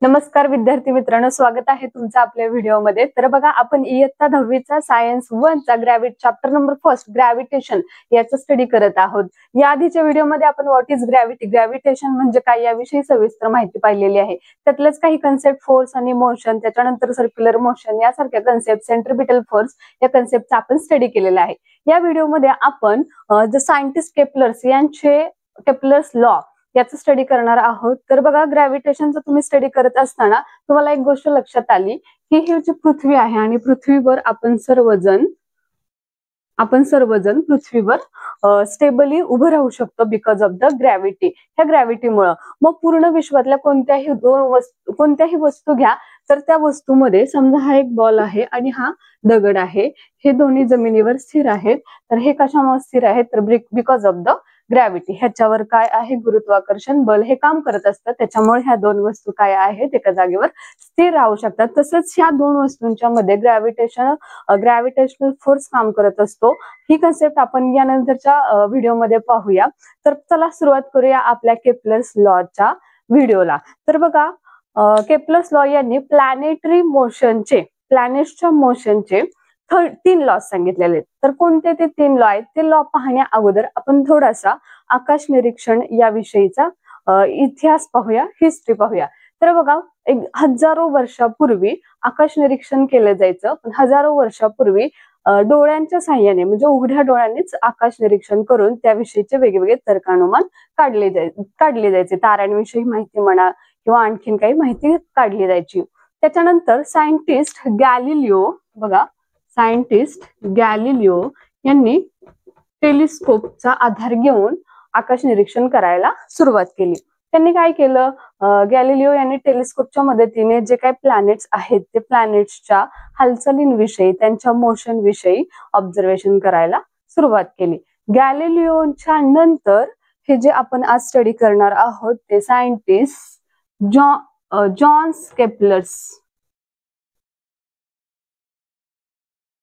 नमस्कार विद्यार्थी मित्रांनो, स्वागत आहे तुमचं आपल्या व्हिडिओमध्ये। तर बघा, आपण इयत्ता 10वीचा सायन्स 1 चा चॅप्टर नंबर 1 ग्रॅव्हिटेशन याचा स्टडी करत आहोत। या आधीच्या व्हिडिओमध्ये आपण व्हॉट इज ग्रॅव्हिटी, ग्रॅव्हिटेशन म्हणजे काय याविषयी सविस्तर माहिती पाहिलेली आहे। त्यातलेच काही कन्सेप्ट फोर्स आणि मोशन, त्याच्यानंतर सर्क्युलर मोशन यासारख्या कन्सेप्ट, सेंट्रिपिटल फोर्स या कन्सेप्टचा आपण स्टडी केलेला आहे। या व्हिडिओमध्ये आपण द सायंटिस्ट केप्लर्स यांचे केप्लर्स लॉ याचा स्टडी करणार आहोत। तर बघा, ग्रॅव्हिटेशनचा तुम्ही स्टडी करत असताना तुम्हाला एक गोष्ट लक्षात आली की ही जी पृथ्वी आहे आणि पृथ्वीवर आपण सर्वजण पृथ्वीवर स्टेबली उभं राहू शकतो बिकॉज ऑफ द ग्रॅव्हिटी। ह्या ग्रॅव्हिटीमुळे मग पूर्ण विश्वातल्या कोणत्याही वस्तू घ्या, तर त्या वस्तूमध्ये समजा हा एक बॉल आहे आणि हा दगड आहे, हे दोन्ही जमिनीवर स्थिर आहेत। तर हे कशामुळे स्थिर आहेत, तर बिकॉज ऑफ द ग्रॅव्हिटी। ह्याच्यावर काय आहे, गुरुत्वाकर्षण बल हे काम करत असतं, त्याच्यामुळे ह्या दोन वस्तू काय आहेत, एका जागेवर स्थिर राहू शकतात। तसंच ह्या दोन वस्तूंच्या मध्ये ग्रॅव्हिटेशनल फोर्स काम करत असतो। ही कन्सेप्ट आपण यानंतरच्या व्हिडिओमध्ये पाहूया। तर चला सुरुवात करूया आपल्या केप्लर्स लॉच्या व्हिडिओला। तर बघा, केप्लर्स लॉ यांनी प्लॅनेट्सच्या मोशनचे 3 लॉ सांगितलेले आहेत। तर कोणते ते 3 लॉ आहेत, ते लॉ पाहण्या अगोदर आपण थोडासा आकाश निरीक्षण याविषयीचा इतिहास पाहूया, हिस्ट्री पाहूया। तर बघा, हजारो वर्षापूर्वी आकाश निरीक्षण केलं जायचं, पण हजारो वर्षापूर्वी डोळ्यांच्या साह्याने म्हणजे उघड्या डोळ्यांनीच आकाश निरीक्षण करून त्याविषयीचे वेगवेगळे तर्कानुमान काढले जायचे। ताऱ्यांविषयी माहिती म्हणा किंवा आणखीन काही माहिती काढली जायची। त्याच्यानंतर सायंटिस्ट गॅलिलिओ यांनी टेलिस्कोपचा आधार घेऊन आकाश निरीक्षण करायला सुरुवात केली। त्यांनी काय केलं, गॅलिलिओ यांनी टेलिस्कोपच्या मदतीने जे काही प्लॅनेट्स आहेत ते प्लॅनेट्सच्या हालचालींविषयी, त्यांच्या मोशन विषयी ऑब्झर्वेशन करायला सुरुवात केली। गॅलिलिओच्या नंतर हे जे आपण आज स्टडी करणार आहोत ते सायंटिस्ट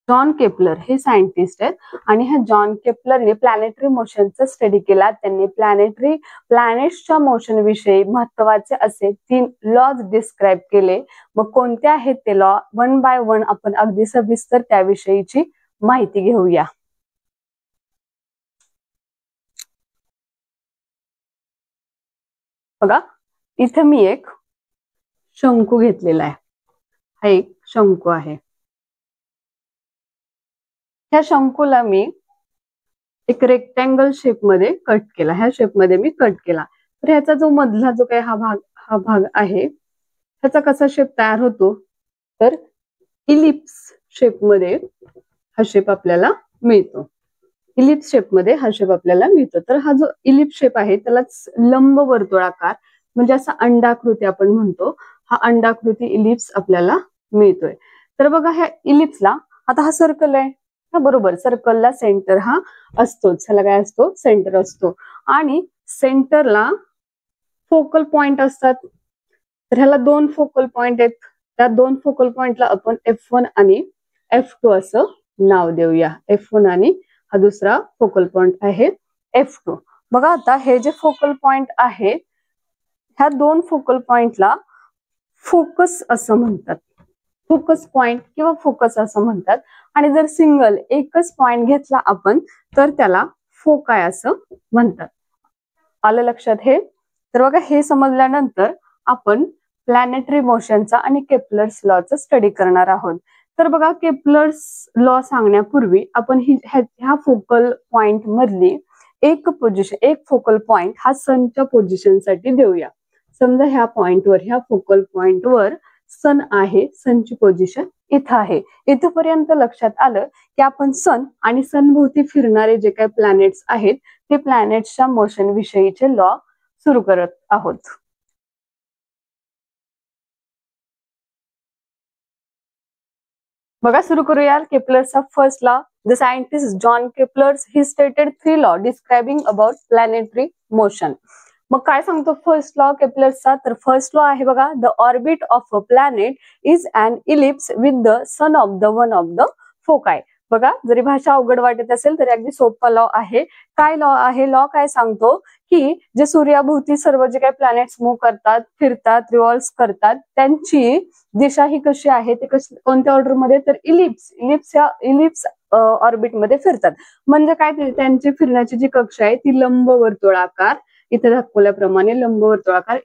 जॉन केपलर हे सायंटिस्ट आहेत आणि ह्या जॉन केपलरने प्लॅनेटरी मोशनचा स्टडी केला। त्यांनी प्लॅनेट्सच्या मोशन विषयी महत्वाचे असे 3 लॉज डिस्क्राईब केले। मग कोणते आहेत ते लॉ, 1 बाय 1 आपण अगदी सविस्तर त्याविषयीची माहिती घेऊया। बघा, इथे मी एक शंकू घेतलेला आहे, हा एक शंकू आहे। ह्या शंकूला मी एक रेक्टँगल शेप मध्ये कट केला, ह्या शेप मध्ये मी कट केला। तर ह्याचा जो मधला जो काही हा भाग आहे, ह्याचा कसा शेप तयार होतो, तर इलिप्स शेप मध्ये हा शेप आपल्याला मिळतो। तर हा जो इलिप्स शेप आहे त्यालाच लंब वर्तुळाकार म्हणजे असा अंडाकृती आपण म्हणतो, हा अंडाकृती इलिप्स आपल्याला मिळतोय। तर बघा, ह्या इलिप्सला आता हा सर्कल आहे, हा बरोबर सर्कलला सेंटर हा असतोच, ह्याला काय असतो, सेंटर असतो आणि सेंटरला फोकल पॉइंट असतात। तर ह्याला 2 फोकल पॉइंट आहेत, त्या 2 फोकल पॉइंटला आपण F1 आणि F2 असं नाव देऊया। F1 आणि हा दुसरा फोकल पॉइंट आहे F2। बघा, आता हे जे फोकल पॉइंट आहे, ह्या 2 फोकल पॉइंटला फोकस असं म्हणतात, फोकस पॉइंट किंवा फोकस असं म्हणतात। आणि जर सिंगल एकच पॉइंट घेतला आपण तर त्याला फोकाय असं म्हणतात। आलं लक्षात हे? तर बघा, हे समजल्यानंतर आपण प्लॅनेटरी मोशनचा आणि केप्लर्स लॉचा स्टडी करणार आहोत। तर बघा, केप्लर्स लॉ सांगण्यापूर्वी आपण ह्या फोकल पॉइंट मधली एक फोकल पॉइंट हा सनच्या पोझिशनसाठी देऊया। समजा ह्या फोकल पॉइंटवर सन आहे, सनची पोझिशन इथं आहे। इथपर्यंत लक्षात आलं की आपण सन आणि सनभोवती फिरणारे जे काही प्लॅनेट्स आहेत ते प्लॅनेट्सच्या मोशन विषयीचे लॉ सुरू करत आहोत। बघा, सुरू करूया केप्लरचा first law. The scientist John Kepler's he stated 3 law describing about planetary motion. मग काय सांगतो फर्स्ट लॉ केप्लरचा, तर फर्स्ट लॉ आहे बघा, the orbit of a planet is an ellipse with the sun of the one of the foci. बघा, जरी भाषा अवघड वाटत असेल तरी अगदी सोपा लॉ आहे. काय लॉ आहे? लॉ काय सांगतो की जे सूर्याभोवती सर्व जे काही प्लॅनेट्स मूव्ह करतात, फिरतात, रिव्हॉल्व्ह करतात, त्यांची दिशा ही कशी आहे, ते कोणत्या ऑर्डर मध्ये, तर इलिप्स ऑर्बिट मध्ये फिरतात. म्हणजे काय, त्यांची फिरण्याची जी कक्षा आहे ती लंबवर्तुळाकार, इथे दाखवल्याप्रमाणे लंबवर्तुळाकार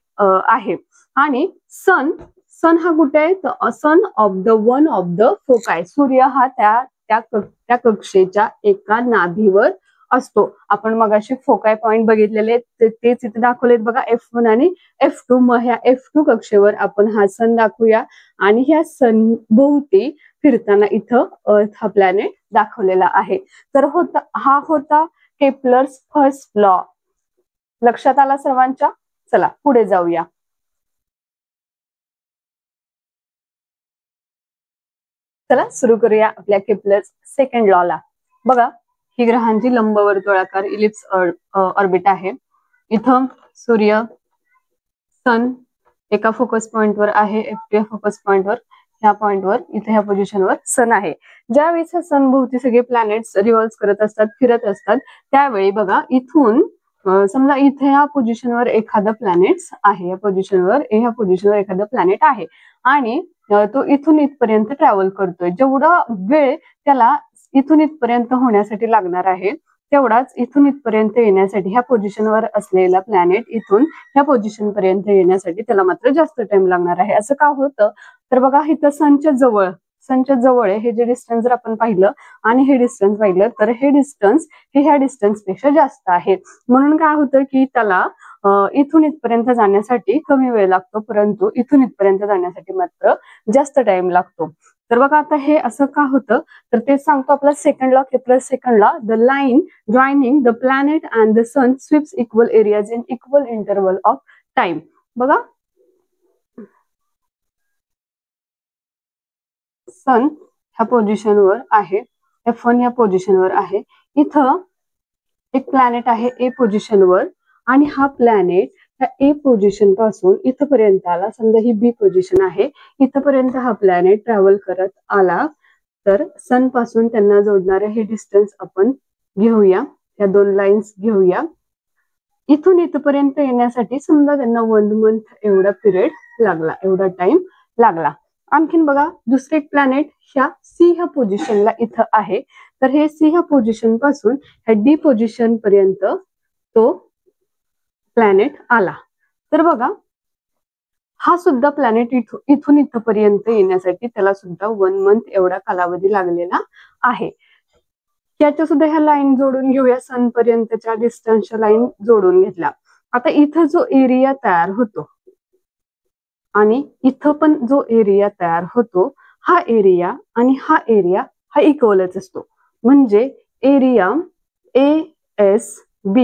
आहे. आणि सन हा कुठे आहे? सन वन ऑफ द फोकाय, सूर्य हा त्या कक्षेच्या एका नाभीवर असतो. आपण मगाशी फोकाय पॉइंट बघितलेले तेच इथे दाखवलेत बघा, F1 आणि F2. मग ह्या F2 कक्षेवर आपण हा सन दाखवूया आणि ह्या सन भोवती फिरताना इथं अर्थ हा प्लॅनेट दाखवलेला आहे. तर हा होता केप्लर्स फर्स्ट लॉ. लक्षात आला सर्वांच्या? चला पुढे जाऊया. चला सुरू करूया आपल्या केप्लर्स सेकंड लॉ ला. बघा, ही ग्रहांची लंबवर्तुळाकार इलिप्स ऑर्बिट आहे. इथं सूर्य, सन एका फोकस पॉइंटवर आहे, F2 फोकस पॉइंटवर, ह्या पॉइंटवर, इथे ह्या पोझिशनवर सन आहे. ज्यावेळेस सन भोवती सगळे प्लॅनेट्स रिव्हॉल्व्ह करत असतात, फिरत असतात, त्यावेळी बघा इथून समजा इथे ह्या पोझिशनवर एखादं प्लॅनेट्स आहे, ह्या पोझिशनवर एखादं प्लॅनेट आहे आणि तो इथून इथपर्यंत ट्रॅव्हल करतोय. जेवढा वेळ त्याला इथून इथपर्यंत होण्यासाठी लागणार आहे, तेवढाच इथून इथपर्यंत येण्यासाठी ह्या पोझिशनवर असलेला प्लॅनेट इथून ह्या पोझिशन पर्यंत येण्यासाठी त्याला मात्र जास्त टाइम लागणार आहे. असं का होतं? तर बघा, इथं सनच्या जवळ हे जे डिस्टन्स जर आपण पाहिलं आणि हे डिस्टन्स पाहिलं, तर हे डिस्टन्स ह्या डिस्टन्स पेक्षा जास्त आहे. म्हणून काय होतं की त्याला इथून इथपर्यंत जाण्यासाठी कमी वेळ लागतो, परंतु इथून इथपर्यंत जाण्यासाठी मात्र जास्त टाइम लागतो. तर बघा, आता हे असं का होतं? तर ते सांगतो आपला second law, Kepler's second law. The line joining the planet and the sun sweeps equal areas in equal interval of time. बघा, सन ह्या पोझिशनवर आहे, F1 या पोझिशनवर आहे, इथं एक प्लॅनेट आहे ए पोझिशनवर आणि हा प्लॅनेट ह्या ए पोझिशन पासून इथपर्यंत आला. समजा ही बी पोझिशन आहे, इथपर्यंत हा प्लॅनेट ट्रॅव्हल करत आला. तर सन पासून त्यांना जोडणारे हे डिस्टन्स आपण घेऊया, या दोन लाईन्स घेऊया. इथून इथपर्यंत येण्यासाठी समजा त्यांना 1 मंथ एवढा पिरियड लागला, एवढा टाइम लागला. आणखीन बघा, दुसरे एक प्लॅनेट ह्या सी ह्या पोझिशनला इथं आहे. तर हे सी ह्या पोझिशन पासून ह्या डी पोझिशन पर्यंत तो प्लॅनेट आला. तर बघा, हा सुद्धा प्लॅनेट इथून इथपर्यंत येण्यासाठी त्याला सुद्धा 1 मंथ एवढा कालावधी लागलेला आहे. याच्या सुद्धा ह्या लाईन जोडून घेऊया, सन पर्यंतच्या डिस्टन्सच्या लाईन जोडून घेतल्या. आता इथं जो एरिया तयार होतो आणि इथं पण जो एरिया तयार होतो, हा एरिया आणि हा एरिया हा इक्वलच असतो. म्हणजे area ASB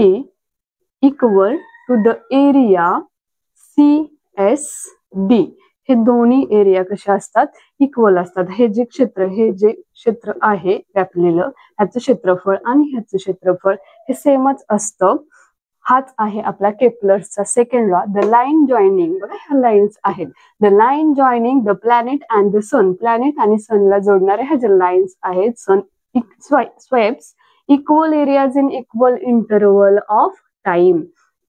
equal to the area CSD. हे दोन्ही एरिया कशा असतात? इक्वल असतात. हे जे क्षेत्र आहे व्यापलेलं, ह्याचं क्षेत्रफळ आणि ह्याचं क्षेत्रफळ हे सेमच असतं. हाच आहे आपला केप्लर्सचा second law. The line joining, बघा ह्या लाईन्स आहेत, the line joining the planet and the sun, planet आणि सनला जोडणाऱ्या ह्या ज्या लाईन्स आहेत, sun sweeps equal areas in equal interval of time.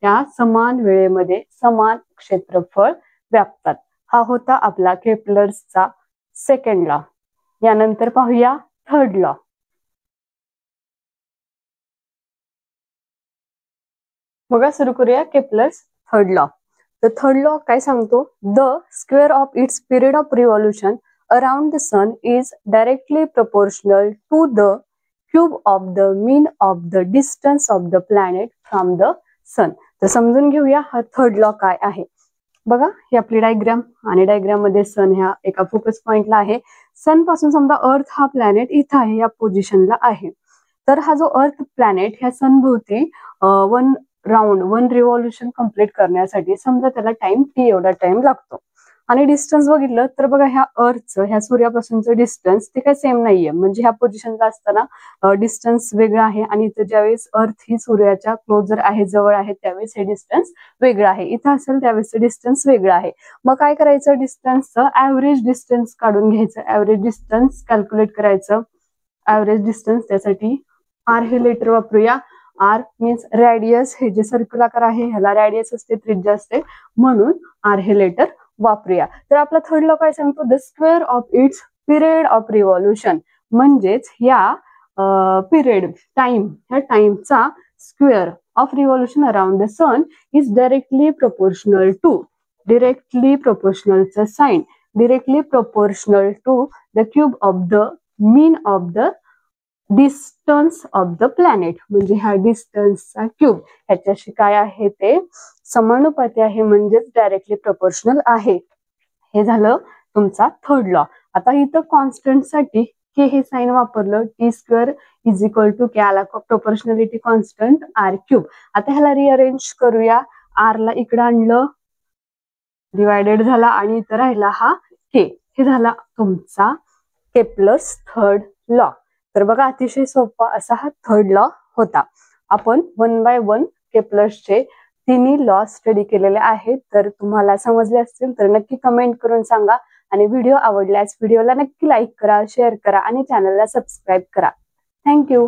त्या समान वेळेमध्ये समान क्षेत्रफळ व्यापतात. हा होता आपला केप्लर्सचा सेकंड लॉ. यानंतर पाहूया थर्ड लॉ. बघा, सुरू करूया केप्लर्स थर्ड लॉ. तर थर्ड लॉ काय सांगतो? The square of its period of revolution around the sun is directly proportional to the cube of the mean of the distance of the planet from the sun. तर समजून घेऊया हा third law काय आहे. बघा, ही आपली डायग्राम आणि diagram मध्ये सन ह्या एका फोकस पॉइंटला आहे. सन पासून समजा अर्थ हा प्लॅनेट इथं आहे, या पोझिशनला आहे. तर हा जो अर्थ प्लॅनेट ह्या सन भोवती वन रिव्हॉल्युशन कम्प्लीट करण्यासाठी समजा त्याला टाइम T एवढा टाइम लागतो. आणि डिस्टन्स बघितलं तर बघा, ह्या अर्थचं ह्या सूर्यापासूनचं डिस्टन्स ते काही सेम नाहीये. म्हणजे ह्या पोझिशनला असताना डिस्टन्स वेगळा आहे आणि इथं ज्यावेळेस अर्थ ही सूर्याच्या क्लोजर आहे, जवळ आहे, त्यावेळेस हे डिस्टन्स वेगळं आहे. इथं असेल त्यावेळेस डिस्टन्स वेगळं आहे. मग काय करायचं? डिस्टन्सचं ऍव्हरेज डिस्टन्स काढून घ्यायचं, ऍव्हरेज डिस्टन्स कॅल्क्युलेट करायचं. ऍव्हरेज डिस्टन्स, त्यासाठी आर हे लेटर वापरूया. आर मीन्स रेडियस, हे जे सर्क्युलाकार आहे ह्याला रेडियस असते, त्रिज्या असते, म्हणून आर हे लेटर वापरूया. तर आपला थर्ड लॉ काय सांगतो, the square of its period of revolution, म्हणजेच या पिरियड टाइम, ह्या टाइमचा square of revolution around the sun is directly proportional to, directly proportional च sign, directly proportional to the cube of the mean of the distance of the planet, म्हणजे ह्या डिस्टन्सचा cube ह्याच्याशी काय आहे ते समानुपाती आहे, म्हणजेच डायरेक्टली प्रोपोर्शनल आहे. हे झालं तुमचा थर्ड लॉ. आता इथं कॉन्स्टंट साठी के हे साइन वापरलं, T square is equal to K आला प्रोपोर्शनॅलिटी कॉन्स्टंट आर क्यूब. आता ह्याला रिअरेंज करूया, आर ला इकडे आणलं, डिवायडेड झाला आणि इथं राहिला हा के. हे झाला तुमचा केप्लर्स थर्ड लॉ. तर बघा अतिशय सोपा असा हा थर्ड लॉ होता. आपण 1 बाय 1 केप्लर्सचे तिन्ही लॉ स्टडी केलेले आहेत. तर तुम्हाला समजले असतील तर नक्की कमेंट करून सांगा आणि व्हिडिओ आवडल्यास व्हिडिओला नक्की लाईक करा, शेअर करा आणि चॅनलला सबस्क्राईब करा. थँक्यू.